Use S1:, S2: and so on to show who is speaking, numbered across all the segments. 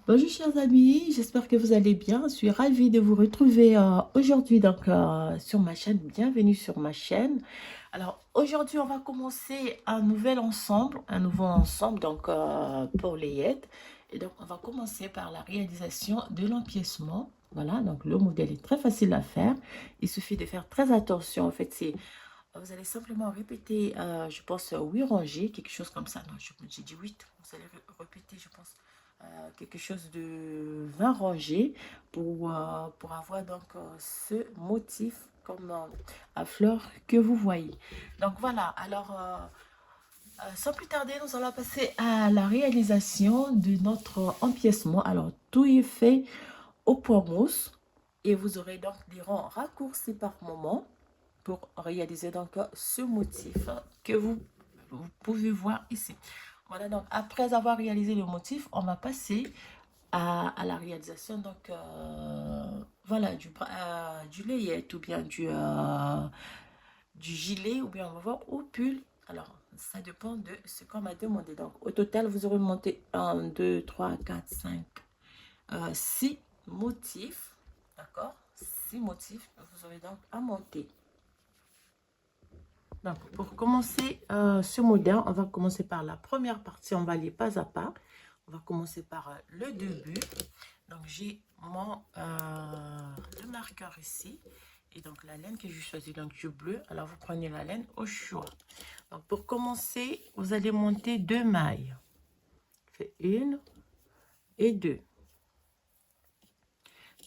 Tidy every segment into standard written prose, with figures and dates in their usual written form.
S1: Bonjour chers amis, j'espère que vous allez bien. Je suis ravie de vous retrouver aujourd'hui sur ma chaîne. Bienvenue sur ma chaîne. Alors aujourd'hui on va commencer un nouveau ensemble pour les aides. Et donc on va commencer par la réalisation de l'empiècement. Voilà, donc le modèle est très facile à faire. Il suffit de faire très attention. En fait, vous allez simplement répéter, je pense, 8 rangées, quelque chose comme ça. Non, j'ai dit 8. Vous allez répéter, je pense, quelque chose de 20 rangées pour avoir ce motif comme à fleur que vous voyez. Donc voilà, sans plus tarder, nous allons passer à la réalisation de notre empiècement. Alors, tout est fait au point mousse et vous aurez donc des rangs raccourcis par moment pour réaliser ce motif que vous pouvez voir ici. Voilà, donc après avoir réalisé le motif, on va passer à la réalisation voilà, du layette ou bien du gilet ou bien on va voir au pull. Alors, ça dépend de ce qu'on m'a demandé. Donc, au total, vous aurez monté 1, 2, 3, 4, 5, 6 motifs. D'accord? 6 motifs, vous aurez donc à monter. Donc, pour commencer ce modèle, on va commencer par la première partie. On va aller pas à pas. On va commencer par le début. Donc, j'ai le marqueur ici. Et donc, la laine que j'ai choisie, donc du bleu. Alors, vous prenez la laine au choix. Donc, pour commencer, vous allez monter 2 mailles. Fait une et deux.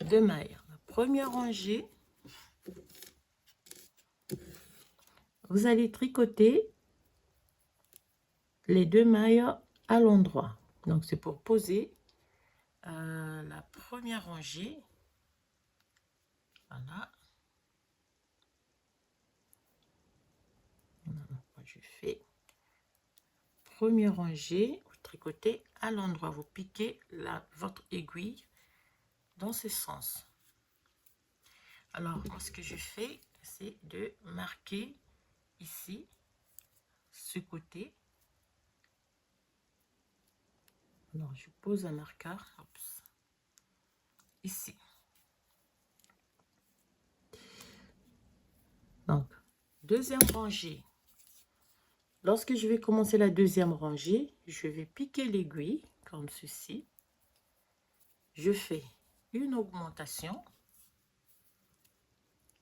S1: 2 mailles. La première rangée, vous allez tricoter les 2 mailles à l'endroit. Donc, c'est pour poser la première rangée. Voilà. Je fais première rangée, vous tricotez à l'endroit, vous piquez votre aiguille dans ce sens. Alors, moi, ce que je fais, c'est de marquer ici, ce côté. Alors, je pose un marqueur, ici. Donc, deuxième rangée. Lorsque je vais commencer la deuxième rangée, je vais piquer l'aiguille, comme ceci. Je fais une augmentation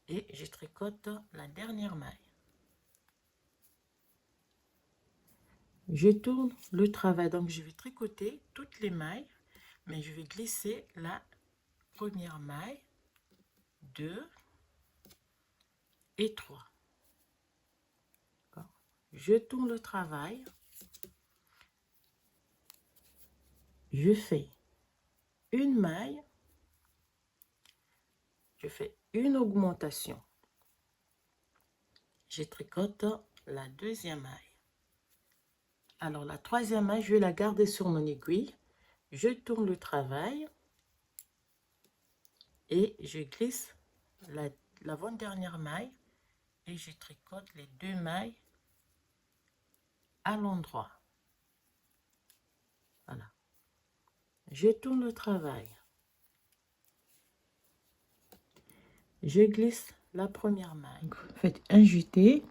S1: et je tricote la dernière maille. Je tourne le travail, donc je vais tricoter toutes les mailles, mais je vais glisser la première maille, 2 et 3. Je tourne le travail, je fais une maille, je fais une augmentation, je tricote la deuxième maille. Alors la troisième maille, je vais la garder sur mon aiguille, je tourne le travail et je glisse l'avant-dernière maille et je tricote les 2 mailles à l'endroit. Voilà. Je tourne le travail. Je glisse la première maille. Faites un jeté.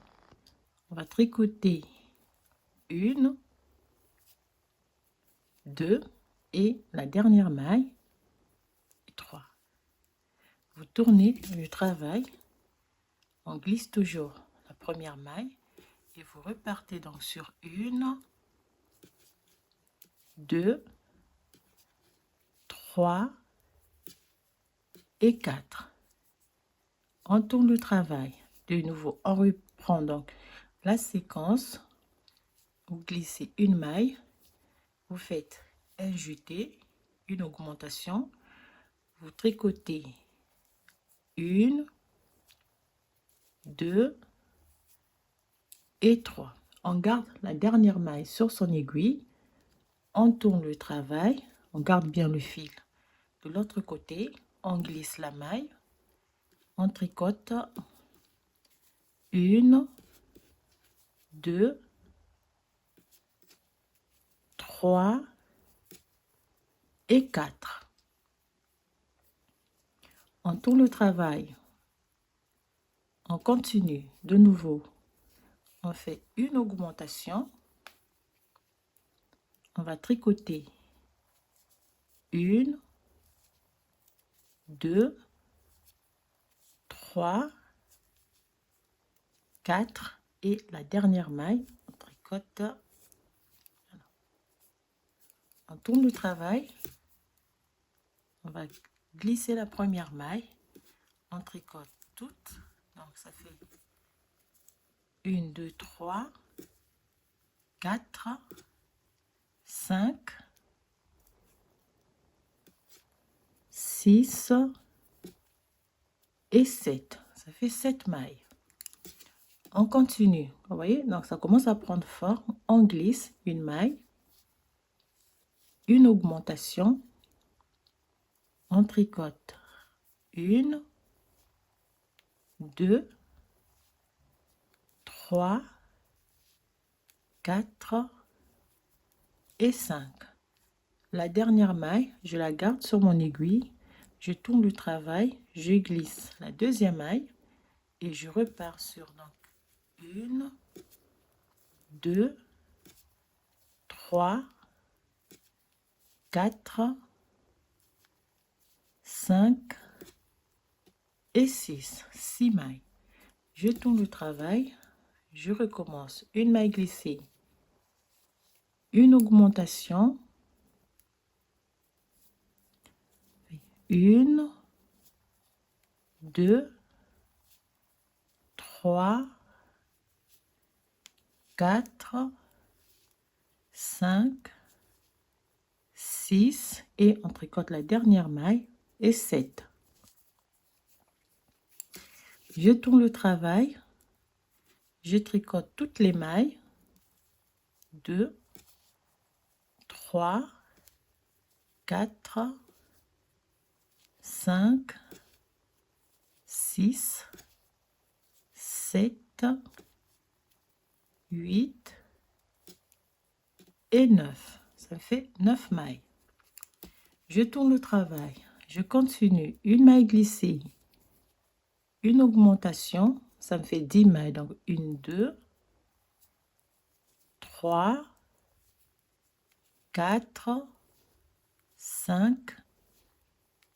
S1: On va tricoter une, 2 et la dernière maille, 3. Vous tournez le travail. On glisse toujours la première maille et vous repartez donc sur une, 2, 3 et 4. On tourne le travail. De nouveau, on reprend donc la séquence. Vous glissez une maille, vous faites un jeté, une augmentation, vous tricotez une, 2 et 3. On garde la dernière maille sur son aiguille, on tourne le travail, on garde bien le fil. De l'autre côté, on glisse la maille, on tricote une, 2, 3 et 4. On tourne le travail. On continue de nouveau. On fait une augmentation. On va tricoter 1, 2, 3, 4 et la dernière maille, on tricote. On tourne le travail. On va glisser la première maille. On tricote toutes. Donc ça fait 1, 2, 3, 4, 5, 6 et 7. Ça fait 7 mailles. On continue. Vous voyez, donc ça commence à prendre forme. On glisse une maille, une augmentation. On tricote 1, 2, 3, 4 et 5. La dernière maille, je la garde sur mon aiguille. Je tourne le travail, je glisse la deuxième maille et je repars sur donc 1, 2, 3, 4, 5 et 6. 6 mailles. Je tourne le travail, je recommence une maille glissée, une augmentation, 1, 2, 3, 4, 5, 6 et on tricote la dernière maille et 7. Je tourne le travail, je tricote toutes les mailles, 2, 3, 4, 5, 6, 7, 8 et 9. Ça fait 9 mailles. Je tourne le travail, je continue une maille glissée, une augmentation, ça me fait 10 mailles, donc 1, 2, 3, 4, 5,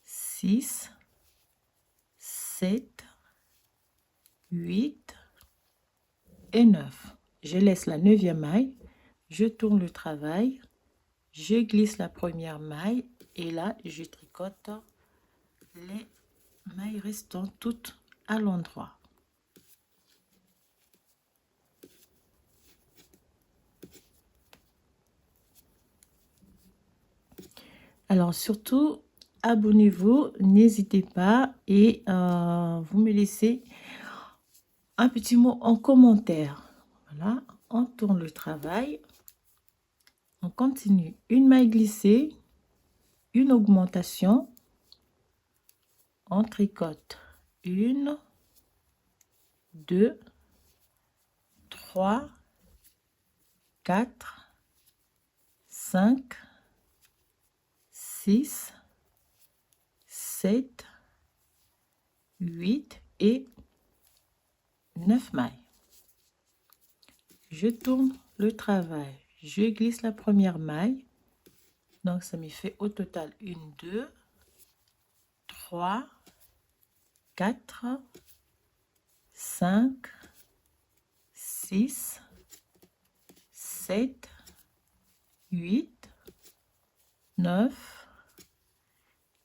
S1: 6, 7, 8 et 9. Je laisse la 9e maille, je tourne le travail, je glisse la première maille et là je tricote les mailles restantes toutes à l'endroit. Alors surtout, abonnez-vous, n'hésitez pas et vous me laissez un petit mot en commentaire. Voilà, on tourne le travail, on continue une maille glissée, une augmentation, on tricote 1, 2, 3, 4, 5, 6, 7, 8 et 9 mailles. Je tourne le travail, je glisse la première maille, donc ça me fait au total 1, 2, 3, 4, 5, 6, 7, 8, 9,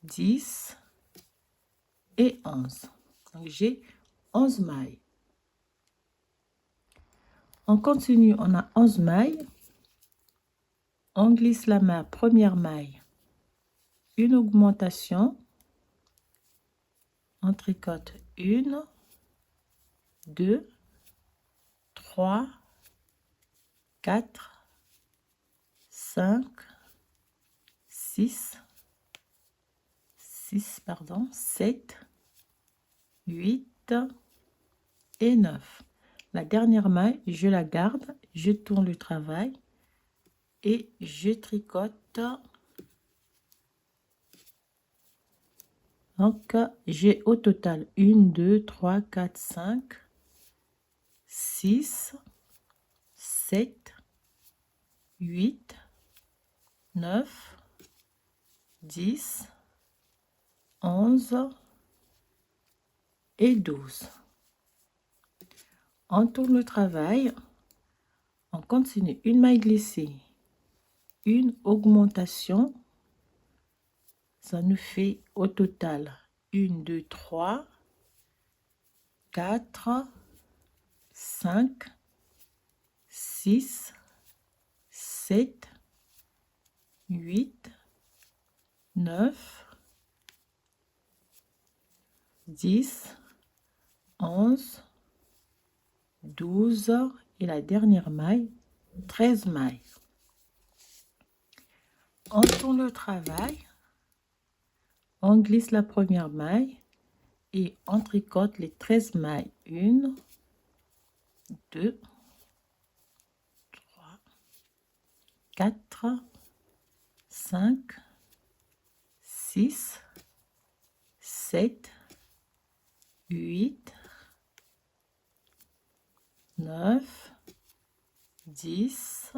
S1: 10 et 11. Donc j'ai 11 mailles. On continue, on a 11 mailles. On glisse la première maille, une augmentation, on tricote 1, 2, 3, 4, 5, 6, 7, 8 et 9. La dernière maille, je la garde, je tourne le travail et je tricote Donc, j'ai au total 1, 2, 3, 4, 5, 6, 7, 8, 9, 10, 11 et 12. On tourne le travail. On continue. Une maille glissée. Une augmentation. Ça nous fait au total 1, 2, 3, 4, 5, 6, 7, 8, 9, 10, 11, 12 et la dernière maille, 13 mailles. On tourne le travail, on glisse la première maille et on tricote les 13 mailles. 1, 2, 3, 4, 5, 6, 7, 8, 9, 10,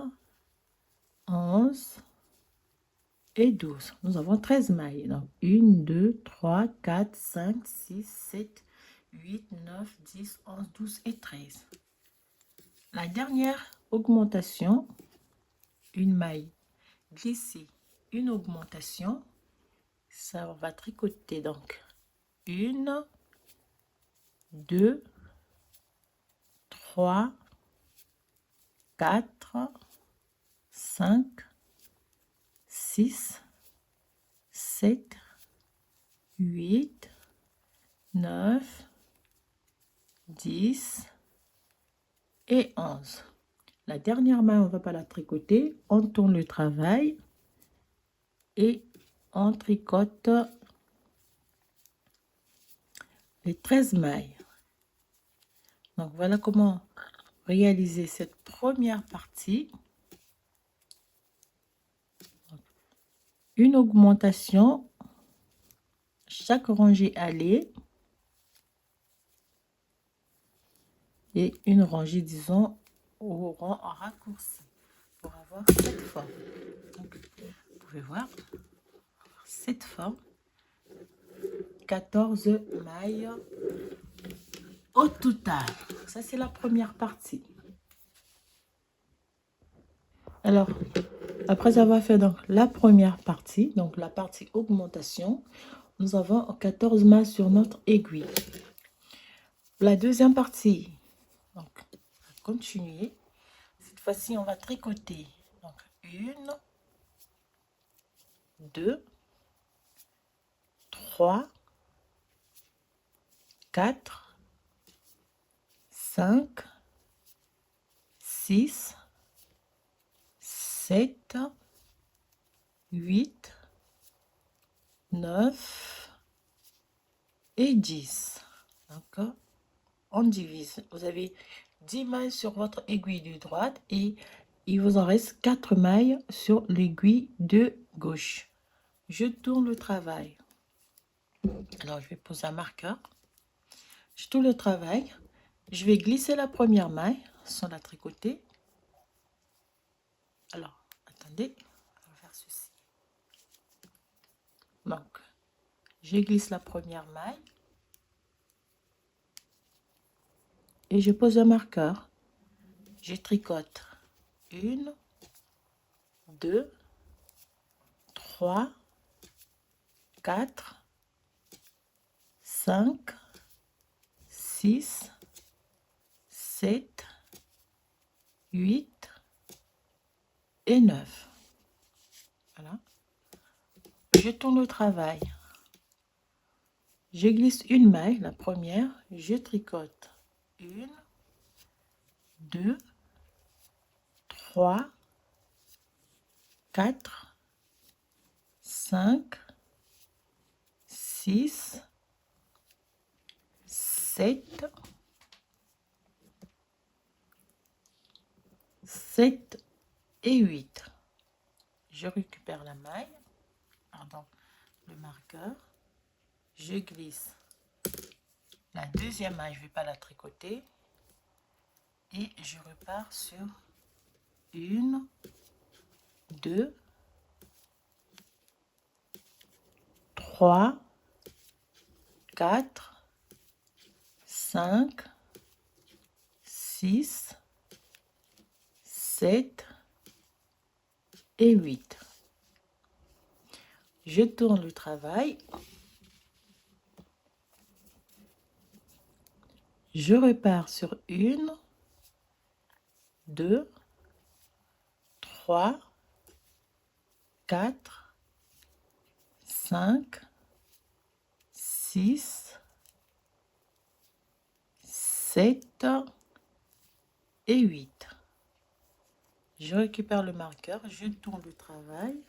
S1: 11 et 12. Nous avons 13 mailles. Donc, 1, 2, 3, 4, 5, 6, 7, 8, 9, 10, 11, 12 et 13. La dernière augmentation, une maille glissée, une augmentation, ça va tricoter donc 1, 2, 3, 4, 5, 6, 7, 8, 9, 10 et 11. La dernière maille, on ne va pas la tricoter. On tourne le travail et on tricote les 13 mailles. Donc, voilà comment réaliser cette première partie. Une augmentation, chaque rangée allée et une rangée, disons, au rang raccourci pour avoir cette forme. Donc, vous pouvez voir cette forme. 14 mailles au total. Ça, c'est la première partie. Alors, après avoir fait donc la première partie, donc la partie augmentation, nous avons 14 mailles sur notre aiguille. La deuxième partie, donc, on va continuer. Cette fois-ci, on va tricoter. Donc, 1, 2, 3, 4, 5, 6, 7, 8, 9 et 10. Donc, on divise. Vous avez 10 mailles sur votre aiguille de droite et il vous en reste 4 mailles sur l'aiguille de gauche. Je tourne le travail. Alors, je vais poser un marqueur. Je tourne le travail. Je vais glisser la première maille sans la tricoter. Alors, attendez, on va faire ceci. Donc, je glisse la première maille et je pose un marqueur. Je tricote 1, 2, 3, 4, 5, 6, 7, 8 et 9. Voilà. Je tourne le travail. Je glisse une maille, la première, je tricote 1, 2, 3, 4, 5, 6, 7, 7 et 8. Je récupère la maille, pardon, le marqueur. je glisse la deuxième maille, je ne vais pas la tricoter, et je repars sur 1, 2, 3, 4, 5, 6, 7 et 8. Je tourne le travail. Je repars sur 1, 2, 3, 4, 5, 6, 7 et 8. Je récupère le marqueur, je tourne le travail,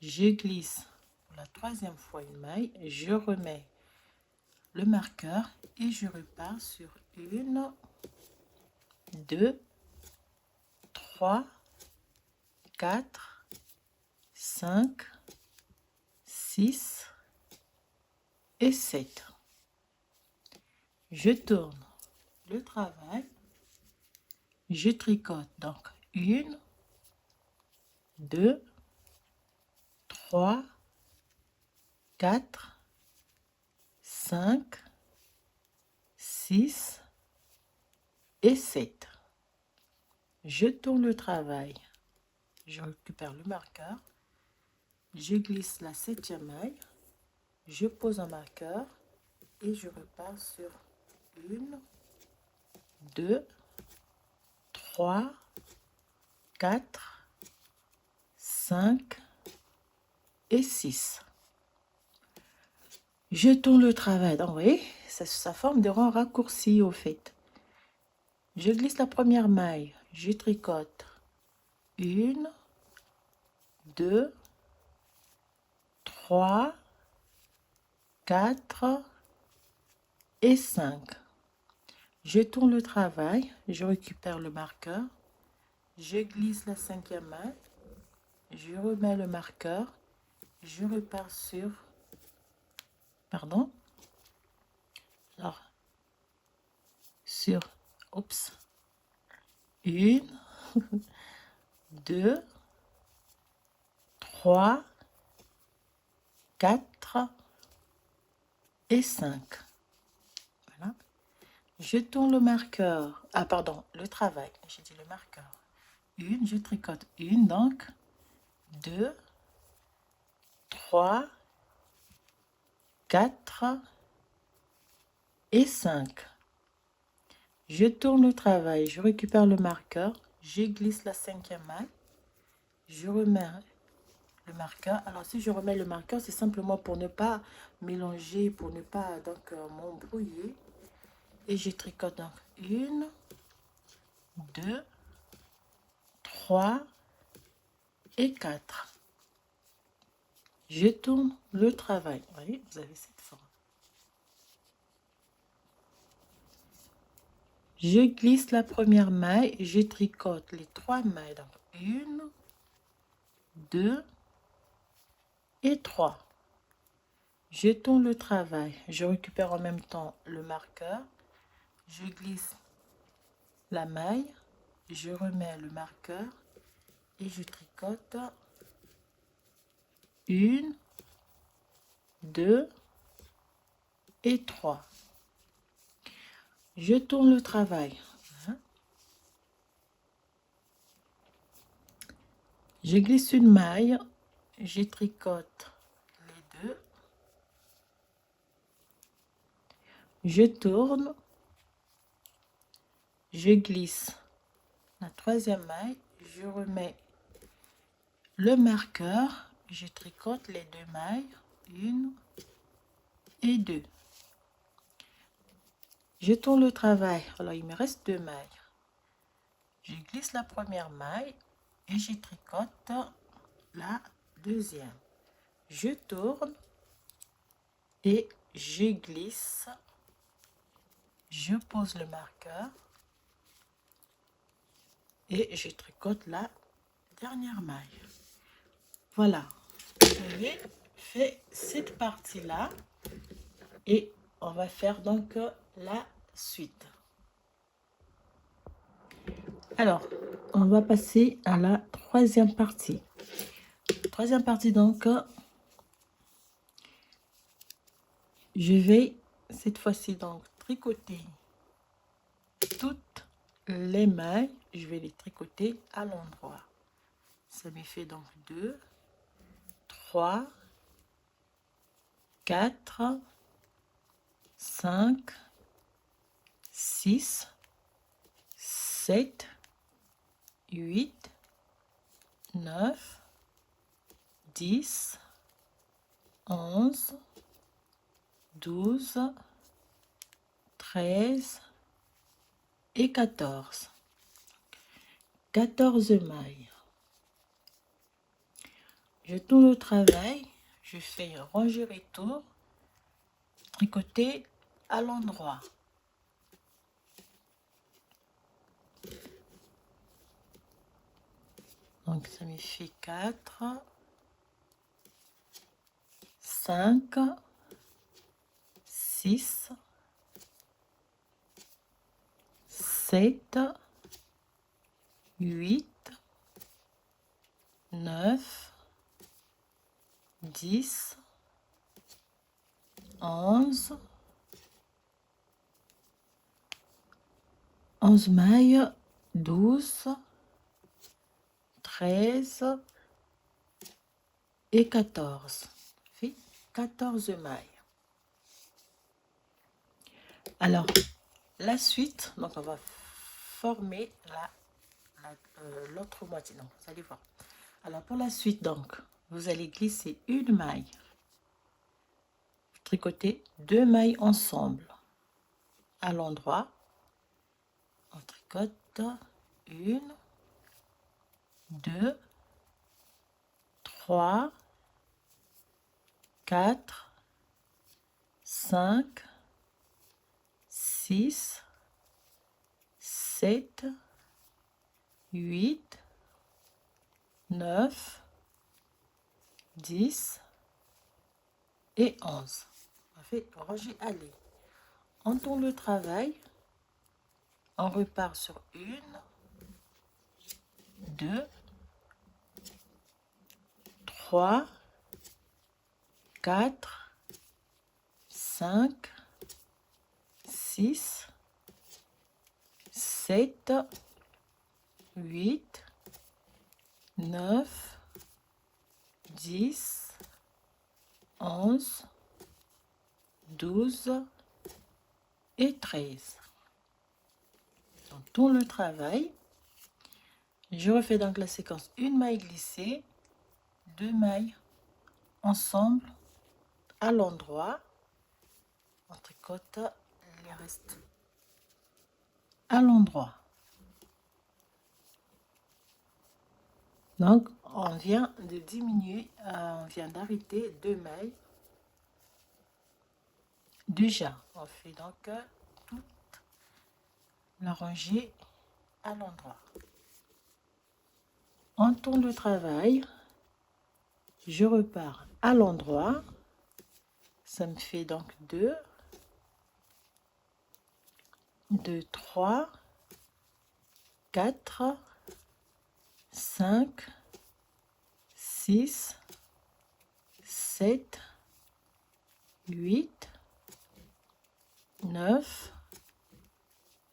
S1: je glisse pour la troisième fois une maille, je remets le marqueur et je repars sur 1, 2, 3, 4, 5, 6 et 7. Je tourne le travail, je tricote donc 1, 2, 3, 4, 5, 6 et 7. Je tourne le travail, je récupère le marqueur, je glisse la septième maille, je pose un marqueur et je repars sur 1, 2, 3, 4, 5 et 6. Je tourne le travail. Donc, vous voyez, ça forme des rangs raccourcis au fait. Je glisse la première maille, je tricote 1, 2, 3, 4 et 5. Je tourne le travail, je récupère le marqueur, je glisse la cinquième maille, je remets le marqueur, je repars sur, alors, sur, 1, 2, 3, 4 et 5. Voilà. Je tourne le marqueur, le travail, j'ai dit le marqueur. 1, je tricote 1, donc 2, 3, 4 et 5. Je tourne le travail, je récupère le marqueur, je glisse la cinquième maille, je remets le marqueur. Alors si je remets le marqueur, c'est simplement pour ne pas mélanger, pour ne pas donc m'embrouiller. Et je tricote donc 1, 2, 3 et 4. Je tourne le travail. Vous voyez, vous avez cette forme. Je glisse la première maille, je tricote les 3 mailles. Donc 1, 2 et 3. Je tourne le travail, je récupère en même temps le marqueur, je glisse la maille, je remets le marqueur et je tricote 1, 2 et 3. Je tourne le travail. Je glisse une maille, je tricote les 2. Je tourne, je glisse la troisième maille, je remets le marqueur, je tricote les 2 mailles, 1 et 2. Je tourne le travail, alors il me reste 2 mailles. Je glisse la première maille et je tricote la deuxième. Je tourne et je glisse, je pose le marqueur et je tricote la dernière maille. Voilà, vous avez fait cette partie-là et on va faire donc la suite. Alors, on va passer à la troisième partie. Troisième partie, donc, je vais cette fois-ci donc tricoter toutes les mailles. Je vais les tricoter à l'endroit. Ça me fait donc 2, 3, 4, 5, 6, 7, 8, 9, 10, 11, 12, 13 et 14. 14 mailles. Je tourne le travail, je fais un rangé retour, tricoter à l'endroit. Donc ça me fait 4, 5, 6, 7, 8, 9, 10, 11, 11 mailles, 12, 13 et 14. Ça fait 14 mailles. Alors, la suite, donc on va former l'autre moitié. Donc, vous allez voir. Alors, pour la suite, donc, vous allez glisser une maille, tricoter 2 mailles ensemble à l'endroit. On tricote 1, 2, 3, 4, 5, 6, 7, 8, 9, 10 et 11. On fait ranger aller. On tourne le travail. On repart sur 1, 2, 3, 4, 5, 6, 7, 8, 9, 10, 11, 12 et 13. On tourne le travail. Je refais donc la séquence 1 maille glissée, 2 mailles ensemble à l'endroit. On tricote les restes à l'endroit. Donc, on vient de diminuer, on vient d'arrêter 2 mailles. Déjà, on fait donc toute la rangée à l'endroit. On tourne le travail. Je repars à l'endroit. Ça me fait donc 2, 3, 4, 5, 6, 7, 8, 9,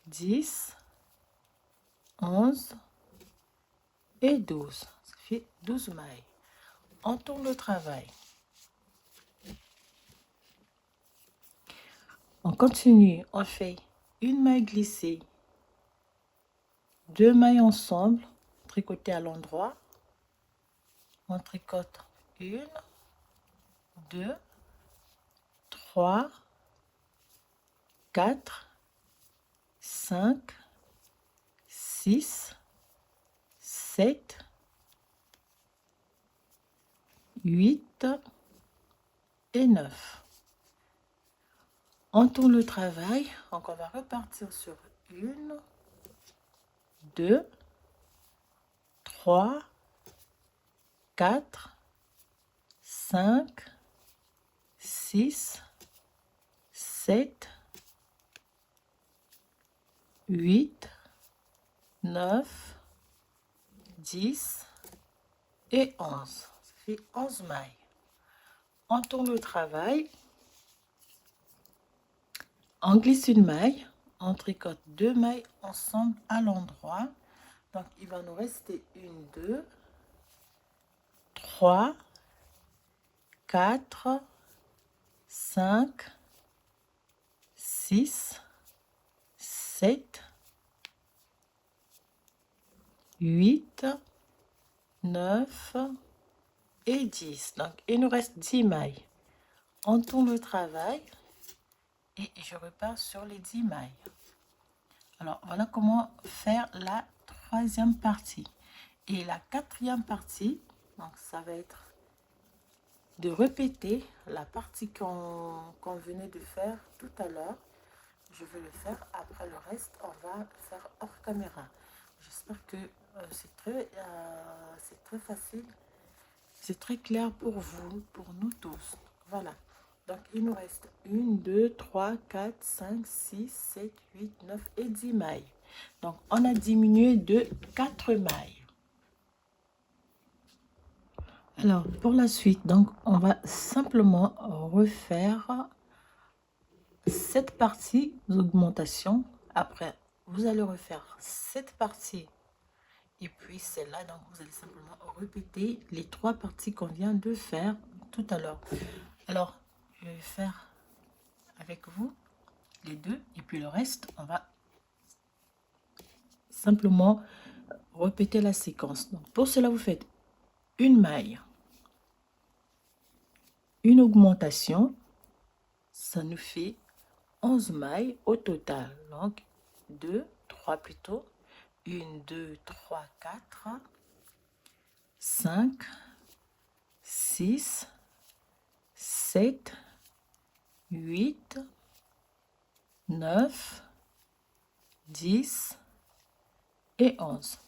S1: 10, 11 et 12. Ça fait 12 mailles. On tourne le travail. On continue. On fait une maille glissée, 2 mailles ensemble, tricotées à l'endroit. On tricote 1, 2, 3, 4, 5, 6, 7, 8 et 9. On tourne le travail, donc on va repartir sur 1, 2, 3, 4, 5, 6, 7, 8, 9, 10 et 11. Ça fait 11 mailles. On tourne le travail. On glisse une maille. On tricote 2 mailles ensemble à l'endroit. Donc, il va nous rester 1, 2, 3, 4, 5, 6, 7, 8, 9 et 10. Donc, il nous reste 10 mailles. On tourne le travail et je repars sur les 10 mailles. Alors, voilà comment faire la troisième partie. Et la quatrième partie, donc ça va être de répéter la partie qu'on venait de faire tout à l'heure. Je vais le faire. Après le reste, on va faire hors caméra. J'espère que c'est très facile. C'est très clair pour vous, pour nous tous. Voilà. Donc, il nous reste 1, 2, 3, 4, 5, 6, 7, 8, 9 et 10 mailles. Donc, on a diminué de 4 mailles. Alors, pour la suite, donc, on va simplement refaire cette partie d'augmentation. Après, vous allez refaire cette partie et puis celle-là. Donc, vous allez simplement répéter les 3 parties qu'on vient de faire tout à l'heure. Alors, je vais faire avec vous les 2 et puis le reste, on va simplement répéter la séquence. Donc, pour cela, vous faites une maille, une augmentation, ça nous fait 11 mailles au total. Donc, 2, 3 plutôt. 1, 2, 3, 4, 5, 6, 7, 8, 9, 10 et 11.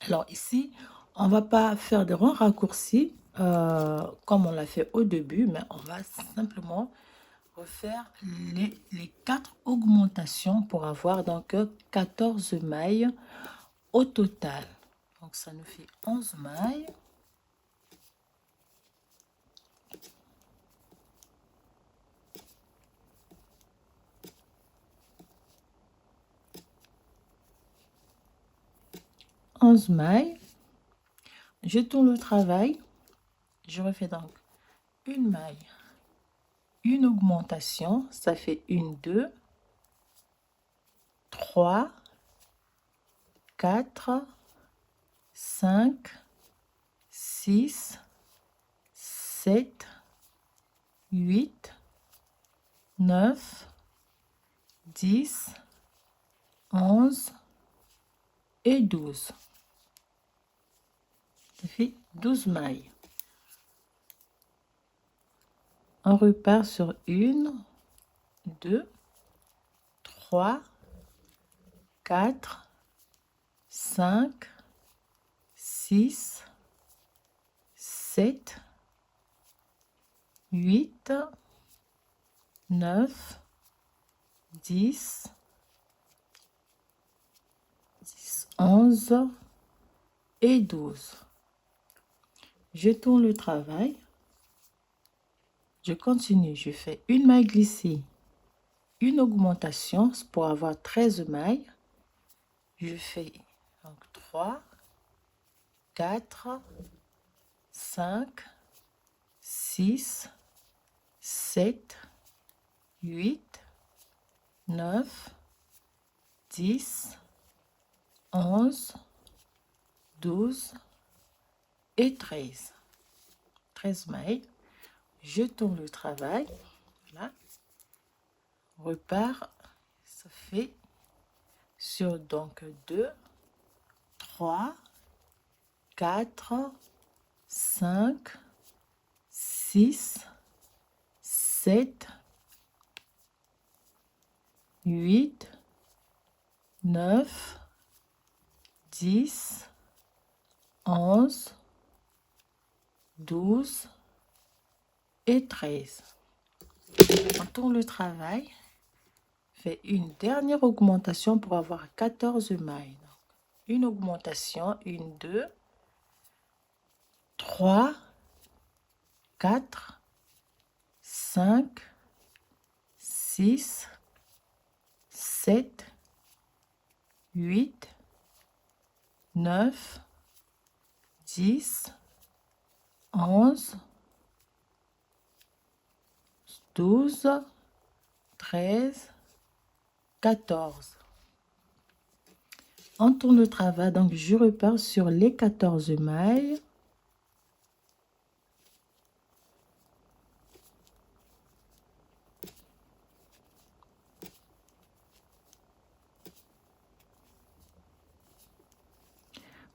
S1: Alors ici, on va pas faire de grands raccourcis comme on l'a fait au début, mais on va simplement refaire les 4 augmentations pour avoir donc 14 mailles au total. Donc ça nous fait 11 mailles. Mailles. Je tourne le travail. Je refais donc une maille, une augmentation, ça fait 1, 2, 3, 4, 5, 6, 7, 8, 9, 10, 11 et 12. Ça fait 12 mailles. On repart sur 1, 2, 3, 4, 5, 6, 7, 8, 9, 10, 11 et 12. Je tourne le travail. Je continue. Je fais une maille glissée, une augmentation pour avoir 13 mailles. Je fais donc 3, 4, 5, 6, 7, 8, 9, 10, 11, 12 et 13. 13 mailles. Je tourne le travail. Voilà. Repart. Ça fait sur donc 2, 3, 4, 5, 6, 7, 8, 9, 10, 11, 12 et 13. On tourne le travail. Fait une dernière augmentation pour avoir 14 mailles. Donc, une augmentation, 1, 2, 3, 4, 5, 6, 7, 8, 9, 10, 11, 12, 13, 14. On tourne le travail, donc je repars sur les 14 mailles.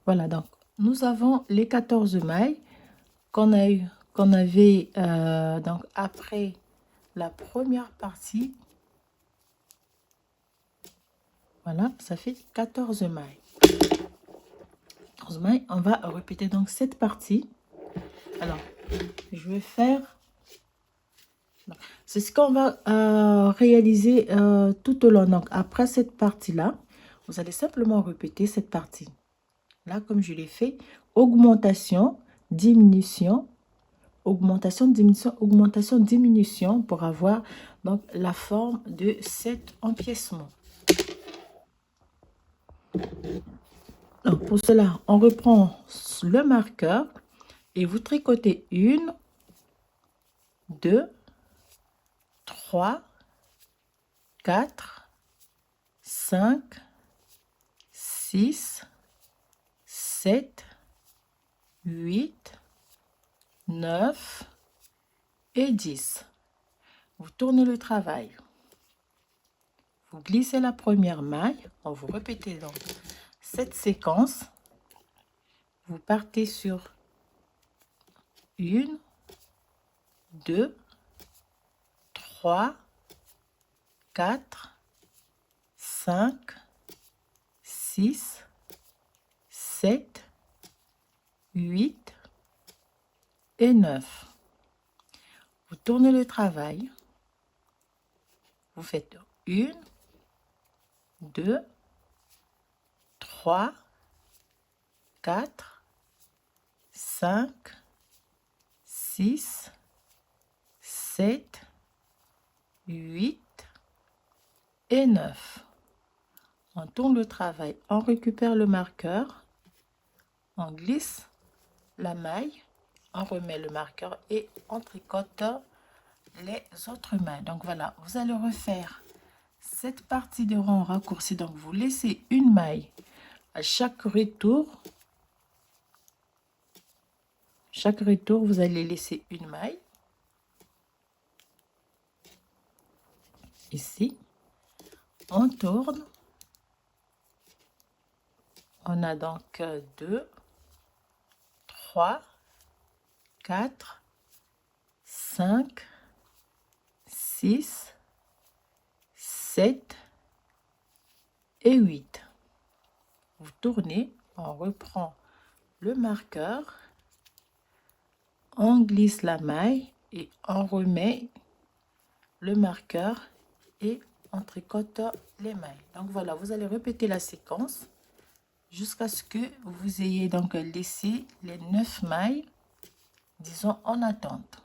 S1: Voilà, donc nous avons les 14 mailles qu'on avait donc après la première partie. Voilà, ça fait 14 mailles. 14 mailles, on va répéter donc cette partie. Alors, je vais faire... C'est ce qu'on va réaliser tout au long. Donc, après cette partie-là, vous allez simplement répéter cette partie. Là, comme je l'ai fait, augmentation, diminution, augmentation, diminution, augmentation, diminution pour avoir donc la forme de cet empiècement. Donc, pour cela, on reprend le marqueur et vous tricotez 1, 2, 3, 4, 5, 6, 7, 8, 9 et 10. Vous tournez le travail. Vous glissez la première maille. Vous répétez donc cette séquence. Vous partez sur 1, 2, 3, 4, 5, 6, 7, 8 et 9. Vous tournez le travail. Vous faites 1, 2, 3, 4, 5, 6, 7, 8 et 9. On tourne le travail, on récupère le marqueur, on glisse la maille, on remet le marqueur et on tricote les autres mailles. Donc voilà, vous allez refaire cette partie de rang raccourci. Donc vous laissez une maille à chaque retour. Chaque retour, vous allez laisser une maille. Ici, on tourne. On a donc 2, 3, 4, 5, 6, 7 et 8. Vous tournez, on reprend le marqueur, on glisse la maille et on remet le marqueur et on tricote les mailles. Donc voilà, vous allez répéter la séquence jusqu'à ce que vous ayez donc laissé les 9 mailles, disons, en attente.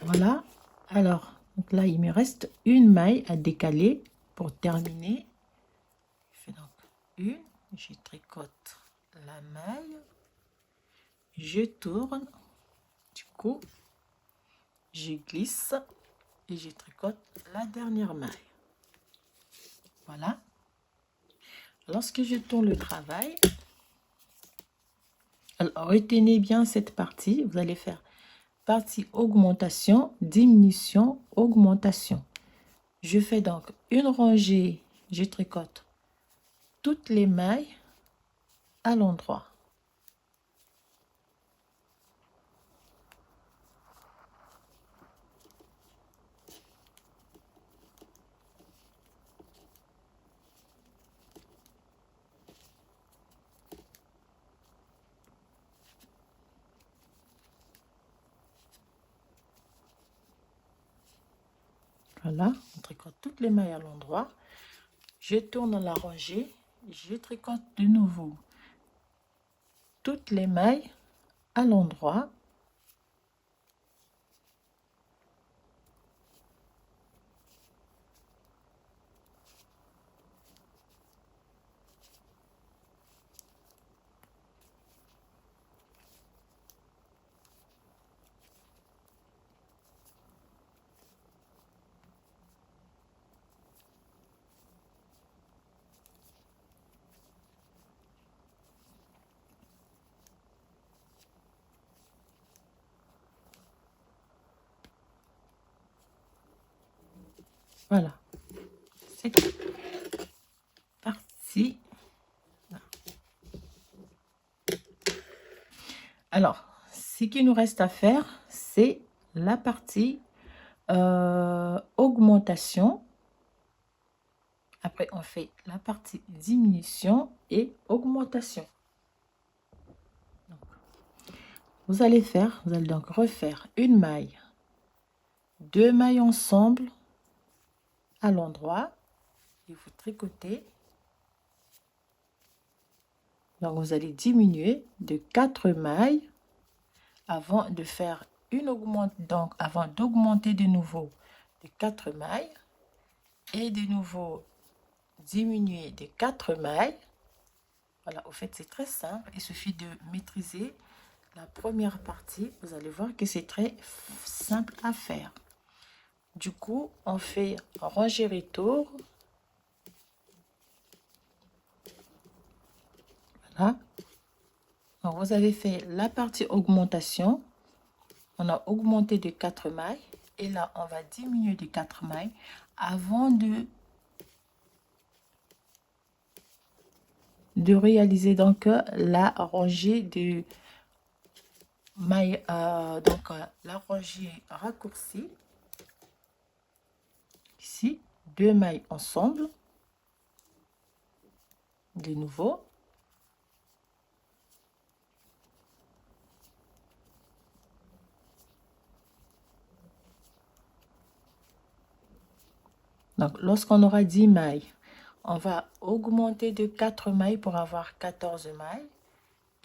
S1: Voilà. Alors, donc là, il me reste une maille à décaler pour terminer. Je fais donc une, je tricote la maille, je tourne, du coup, je glisse et je tricote la dernière maille. Voilà. Lorsque je tourne le travail, alors retenez bien cette partie. Vous allez faire partie augmentation, diminution, augmentation. Je fais donc une rangée, je tricote toutes les mailles à l'endroit. Voilà, on tricote toutes les mailles à l'endroit. Je tourne la rangée, je tricote de nouveau toutes les mailles à l'endroit. Voilà, c'est parti. Alors, ce qu'il nous reste à faire, c'est la partie augmentation. Après, on fait la partie diminution et augmentation. Donc, vous allez donc refaire une maille, 2 mailles ensemble à l'endroit et vous tricotez. Donc, vous allez diminuer de 4 mailles avant de faire une augmentation. Donc, avant d'augmenter de nouveau de 4 mailles et de nouveau diminuer de 4 mailles. Voilà, au fait, c'est très simple. Il suffit de maîtriser la première partie. Vous allez voir que c'est très simple à faire. Du coup, on fait rangée retour. Voilà. Donc, vous avez fait la partie augmentation. On a augmenté de 4 mailles. Et là, on va diminuer de 4 mailles avant de réaliser donc la rangée de mailles, la rangée raccourcie. Ici, 2 mailles ensemble. De nouveau. Donc, lorsqu'on aura 10 mailles, on va augmenter de 4 mailles pour avoir 14 mailles.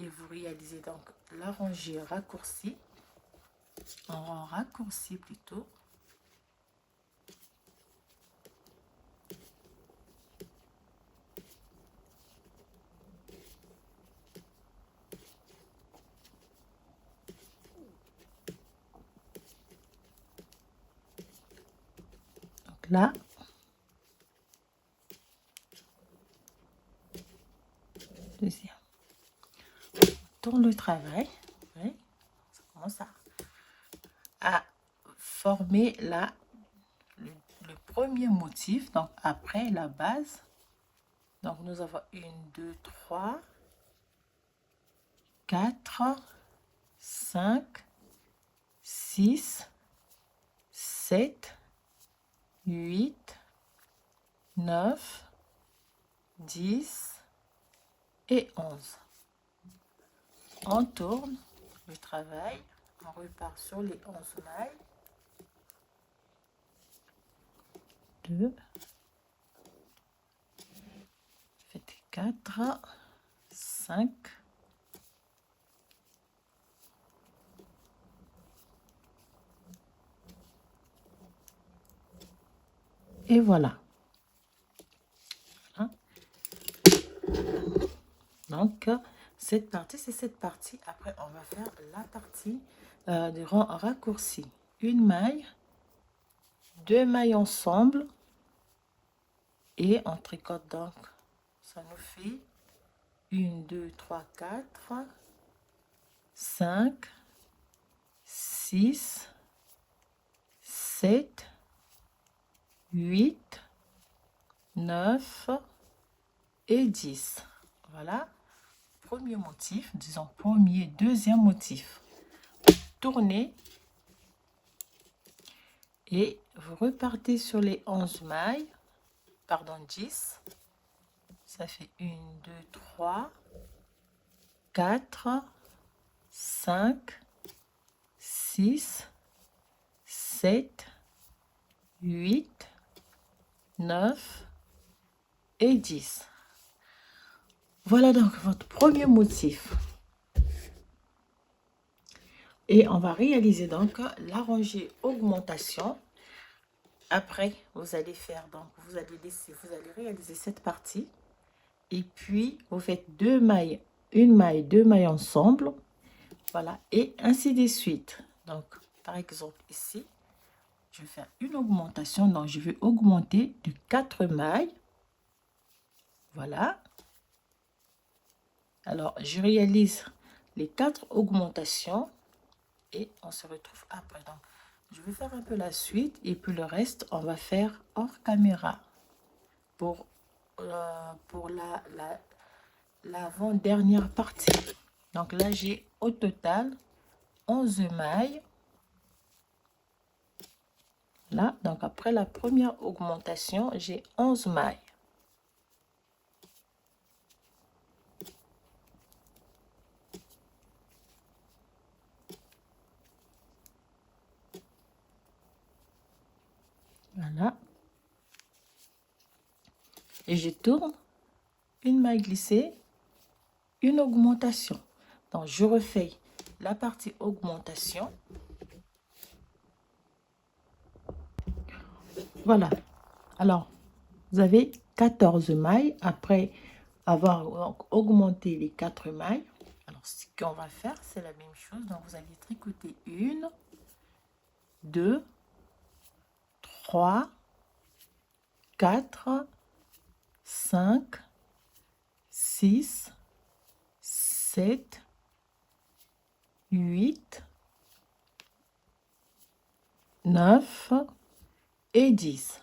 S1: Et vous réalisez donc la rangée raccourcie, en rang raccourci plutôt. Donc là, deuxième. On tourne le travail. Oui, ça commence à former le premier motif, donc après la base. Donc nous avons 1, 2, 3, 4, 5, 6, 7, 8, 9, 10 et 11. On tourne le travail, on repart sur les 11 mailles. 2, 4, 5, et voilà. Hein? Donc, cette partie, c'est cette partie. Après, on va faire la partie de rang raccourci. Une maille, 2 mailles ensemble et on tricote donc. Ça nous fait 1, 2, 3, 4, 5, 6, 7, 8, 9 et 10. Voilà. Premier motif, disons premier, deuxième motif. Tournez et vous repartez sur les 11 mailles, pardon, 10. Ça fait 1, 2, 3, 4, 5, 6, 7, 8, 9 et 10. Voilà donc votre premier motif. Et on va réaliser donc la rangée augmentation. Après, vous allez faire, donc vous allez réaliser cette partie. Et puis, vous faites deux mailles, une maille, deux mailles ensemble. Voilà, et ainsi de suite. Donc, par exemple, ici, je vais faire une augmentation. Donc, je vais augmenter de 4 mailles. Voilà. Alors, je réalise les 4 augmentations et on se retrouve après. Donc, je vais faire un peu la suite et puis le reste, on va faire hors caméra pour l'avant-dernière partie. Donc là, j'ai au total 11 mailles. Là, donc après la première augmentation, j'ai 11 mailles. Voilà. Et je tourne, une maille glissée, une augmentation. Donc, je refais la partie augmentation. Voilà. Alors, vous avez 14 mailles après avoir augmenté les 4 mailles. Alors, ce qu'on va faire, c'est la même chose. Donc, vous allez tricoter 1, 2, 3, 4, 5, 6, 7, 8, 9 et 10.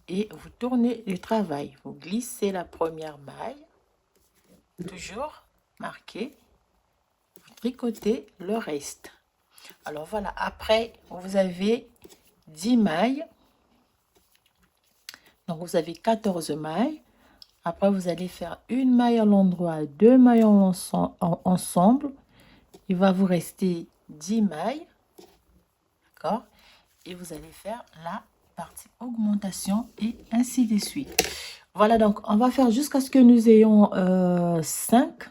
S1: Et vous tournez le travail. Vous glissez la première maille, toujours marqué. Vous tricotez le reste. Alors voilà, après, vous avez 10 mailles. Donc, vous avez 14 mailles. Après, vous allez faire une maille à l'endroit, deux mailles ensemble. Il va vous rester 10 mailles. D'accord? Et vous allez faire la partie augmentation et ainsi de suite. Voilà, donc on va faire jusqu'à ce que nous ayons 5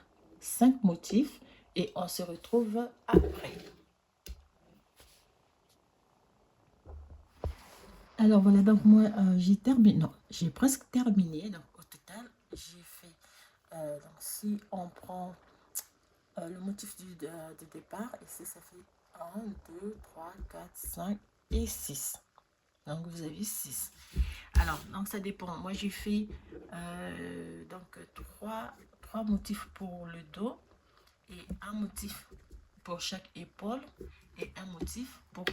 S1: motifs et on se retrouve après. Alors voilà, donc moi j'ai terminé, non, j'ai presque terminé. Donc au total, j'ai fait, donc si on prend le motif du départ, ici ça fait 1, 2, 3, 4, 5 et 6. Donc vous avez 6. Alors, donc ça dépend. Moi j'ai fait donc 3 motifs pour le dos et un motif pour chaque épaule et un motif pour,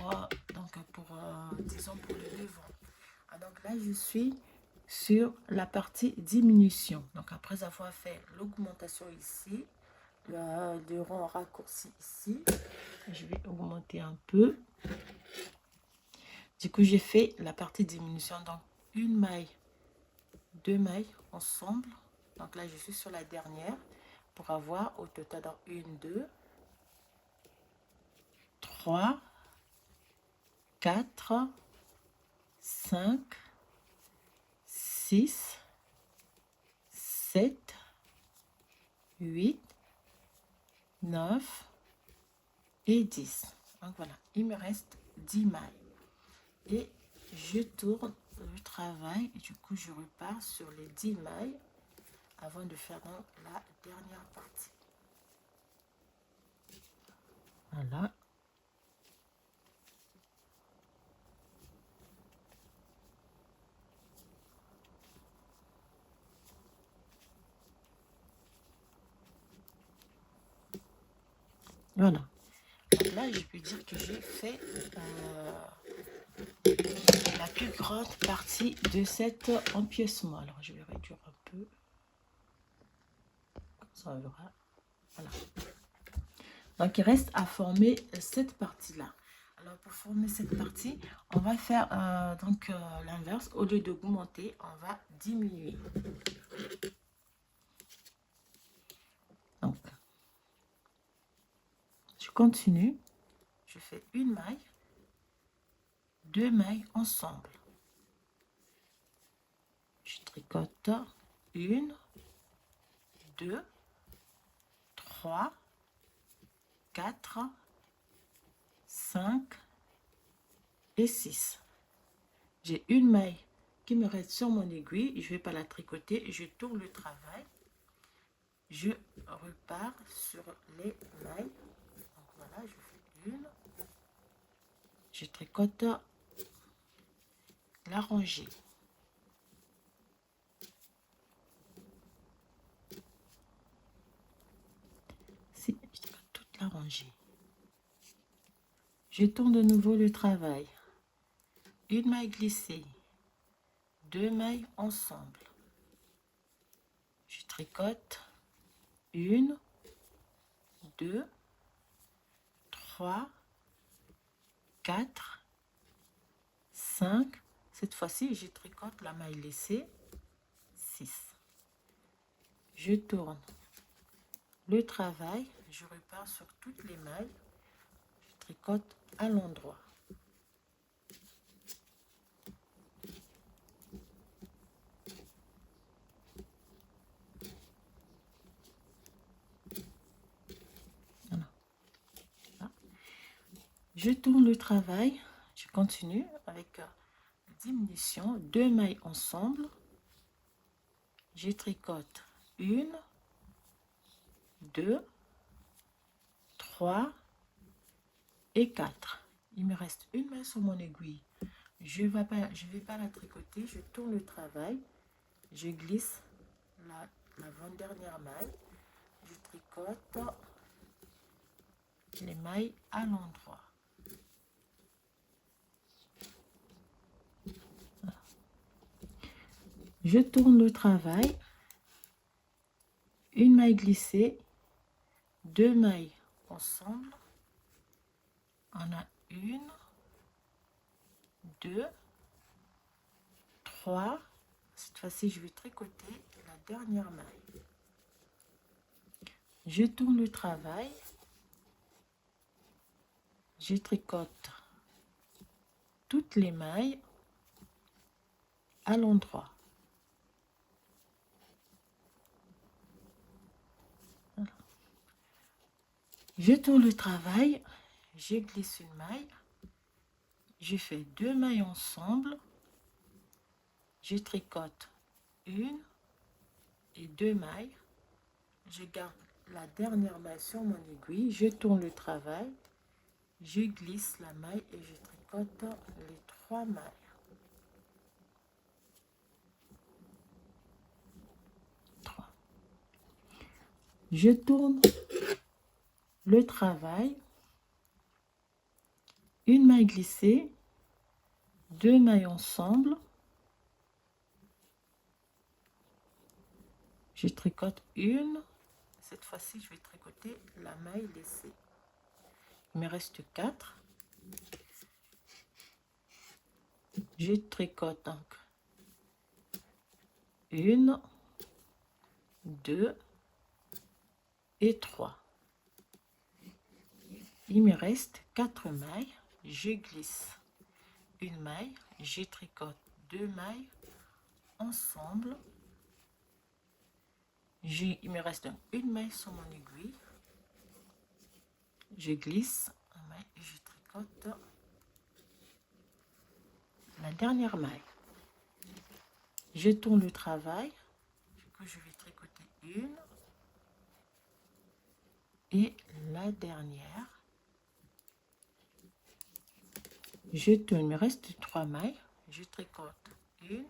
S1: disons, pour le devant. Donc là, je suis sur la partie diminution. Donc après avoir fait l'augmentation ici, le rond raccourci ici, je vais augmenter un peu. Du coup, j'ai fait la partie diminution. Donc une maille, deux mailles ensemble. Donc là, je suis sur la dernière pour avoir au total dans 1, 2, 3, 4, 5, 6, 7, 8, 9 et 10. Donc voilà, il me reste 10 mailles. Et je tourne le travail et du coup, je repars sur les 10 mailles avant de faire donc la dernière partie. Voilà. Voilà. Donc là, je peux dire que j'ai fait la plus grande partie de cet empiècement. Alors, je vais réduire un peu. Comme ça, on verra. Voilà. Donc, il reste à former cette partie-là. Alors, pour former cette partie, on va faire l'inverse. Au lieu d'augmenter, on va diminuer. Donc, je continue. Je fais une maille, deux mailles ensemble. tricote 1, 2, 3, 4, 5 et 6. J'ai une maille qui me reste sur mon aiguille. Je ne vais pas la tricoter. Je tourne le travail. Je repars sur les mailles. Donc voilà, je fais une. Je tricote la rangée. Si, je tricote toute la rangée. Je tourne de nouveau le travail. Une maille glissée. 2 mailles ensemble. Je tricote 1, 2, 3, 4, 5. Cette fois-ci, je tricote la maille laissée 6. Je tourne le travail, je repars sur toutes les mailles, je tricote à l'endroit. Voilà. Je tourne le travail, je continue avec diminution, 2 mailles ensemble, je tricote 1, 2, 3 et 4. Il me reste une maille sur mon aiguille. Je vais pas la tricoter, je tourne le travail, je glisse l'avant-dernière maille, je tricote les mailles à l'endroit. Je tourne le travail, une maille glissée, 2 mailles ensemble, on a 1, 2, 3, cette fois-ci je vais tricoter la dernière maille. Je tourne le travail, je tricote toutes les mailles à l'endroit. Je tourne le travail, je glisse une maille, je fais 2 mailles ensemble, je tricote 1 et 2 mailles, je garde la dernière maille sur mon aiguille, je tourne le travail, je glisse la maille et je tricote les 3 mailles. Je tourne le travail, une maille glissée, 2 mailles ensemble, je tricote une, cette fois-ci je vais tricoter la maille laissée. Il me reste 4. Je tricote donc 1, 2 et 3. Il me reste 4 mailles, je glisse une maille, je tricote 2 mailles ensemble, il me reste une maille sur mon aiguille, je glisse une maille et je tricote la dernière maille. Je tourne le travail, que je vais tricoter une et la dernière. Je tourne, il me reste 3 mailles, je tricote 1,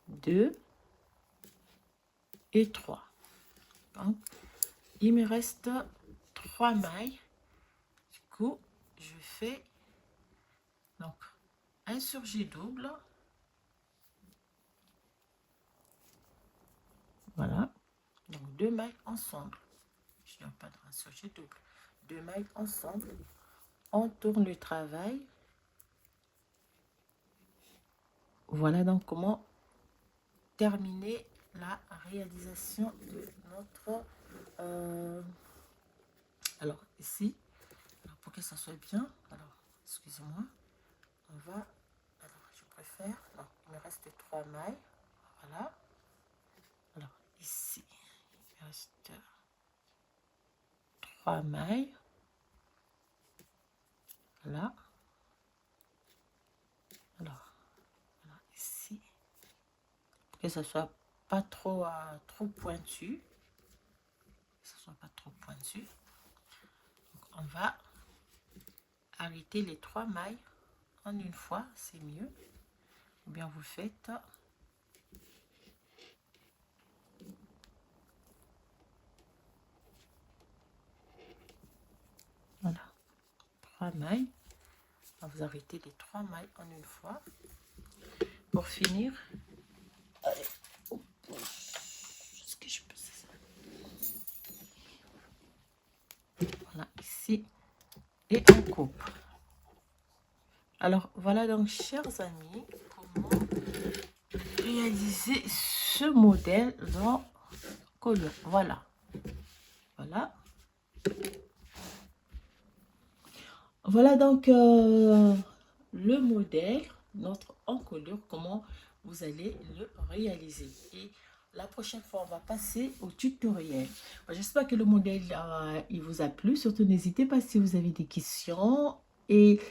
S1: 2 et 3. Donc, il me reste 3 mailles. Du coup, je fais donc un surjet double. Voilà. Donc, 2 mailles ensemble. Je n'ai pas de surjet double. 2 mailles ensemble. On tourne le travail. Voilà donc comment terminer la réalisation de notre... alors, ici, alors pour que ça soit bien, alors, excusez-moi, on va... Alors, je préfère... Non, Il me reste 3 mailles. Voilà. Alors, ici, il me reste 3 mailles. Voilà. Alors, voilà, ici. Pour que ça soit pas trop, trop pointu. Que ça soit pas trop pointu. Donc, on va arrêter les 3 mailles en une fois, c'est mieux. Ou bien vous faites voilà, 3 mailles. Vous arrêtez les 3 mailles en une fois. Pour finir, est-ce que je peux ça? Voilà, ici, et on coupe. Alors voilà donc, chers amis, comment réaliser ce modèle dans collier. Voilà, voilà. Voilà donc le modèle, notre encolure, comment vous allez le réaliser. Et la prochaine fois, on va passer au tutoriel. J'espère que le modèle il vous a plu. Surtout, n'hésitez pas si vous avez des questions. Et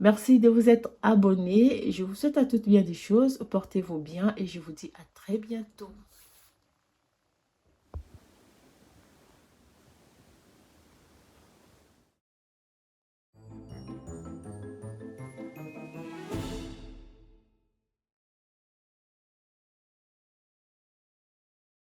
S1: merci de vous être abonné. Je vous souhaite à toutes bien des choses. Portez-vous bien et je vous dis à très bientôt.